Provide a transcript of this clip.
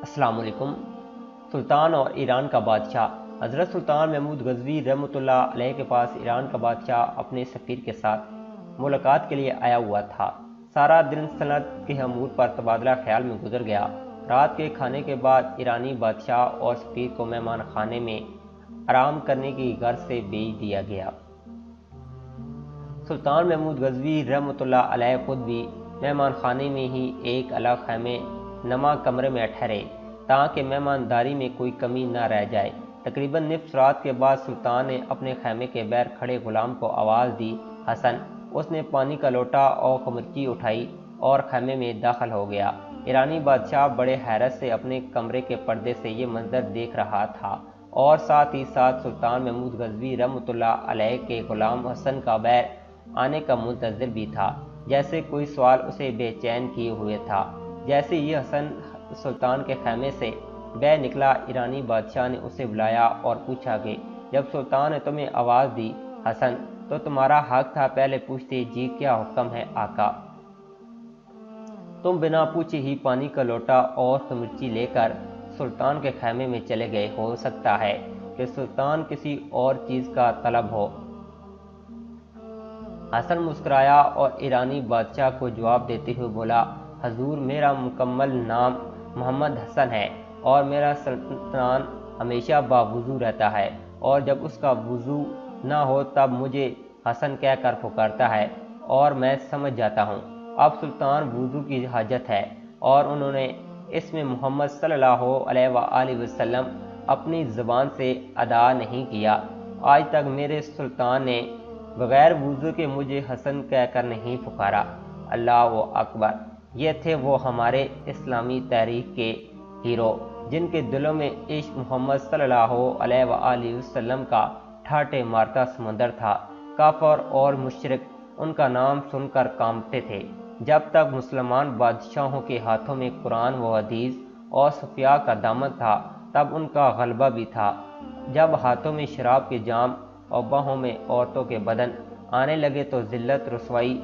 السلام علیکم۔ سلطان اور ایران کا بادشاہ۔ حضرت سلطان محمود غزنوی رحمۃ اللہ علیہ کے پاس ایران کا بادشاہ اپنے سفیر کے ساتھ ملاقات کے لیے آیا ہوا تھا۔ سارا دن سلطنت کے امور پر تبادلہ خیال میں گزر گیا۔ رات کے کھانے کے بعد ایرانی بادشاہ اور سفیر کو مہمان خانے میں آرام کرنے کی غرض سے بھیج دیا گیا۔ سلطان محمود غزنوی رحمۃ اللہ علیہ خود بھی مہمان خانے میں ہی ایک الگ خیمے نما کمرے میں ٹھہرے تاکہ مہمانداری میں کوئی کمی نہ رہ جائے۔ تقریباً نصف رات کے بعد سلطان نے اپنے خیمے کے باہر کھڑے غلام کو آواز دی، حسن! اس نے پانی کا لوٹا اور خمرچی اٹھائی اور خیمے میں داخل ہو گیا۔ ایرانی بادشاہ بڑے حیرت سے اپنے کمرے کے پردے سے یہ منظر دیکھ رہا تھا اور ساتھ ہی ساتھ سلطان محمود غزنوی رحمۃ اللہ علیہ کے غلام حسن کا باہر آنے کا منتظر بھی تھا، جیسے کوئی سوال اسے بے چین کیے ہوئے تھا۔ جیسے یہ حسن سلطان کے خیمے سے باہر نکلا، ایرانی بادشاہ نے اسے بلایا اور پوچھا کہ جب سلطان نے تمہیں آواز دی حسن تو تمہارا حق تھا پہلے پوچھتے جی کیا حکم ہے آقا؟ تم بنا پوچھے ہی پانی کا لوٹا اور خمرچی لے کر سلطان کے خیمے میں چلے گئے، ہو سکتا ہے کہ سلطان کسی اور چیز کا طلب ہو۔ حسن مسکرایا اور ایرانی بادشاہ کو جواب دیتے ہوئے بولا، حضور میرا مکمل نام محمد حسن ہے اور میرا سلطان ہمیشہ باوضو رہتا ہے، اور جب اس کا وضو نہ ہو تب مجھے حسن کہہ کر پکارتا ہے اور میں سمجھ جاتا ہوں اب سلطان وضو کی حاجت ہے، اور انہوں نے اس میں محمد صلی اللہ علیہ وآلہ وسلم اپنی زبان سے ادا نہیں کیا۔ آج تک میرے سلطان نے بغیر وضو کے مجھے حسن کہہ کر نہیں پکارا۔ اللہ اکبر! یہ تھے وہ ہمارے اسلامی تاریخ کے ہیرو جن کے دلوں میں عشق محمد صلی اللہ علیہ وآلہ وسلم کا ٹھاٹھے مارتا سمندر تھا۔ کافر اور مشرک ان کا نام سن کر کانپتے تھے۔ جب تک مسلمان بادشاہوں کے ہاتھوں میں قرآن و حدیث اور صفیہ کا دامن تھا تب ان کا غلبہ بھی تھا۔ جب ہاتھوں میں شراب کے جام اور باہوں میں عورتوں کے بدن آنے لگے تو ذلت، رسوائی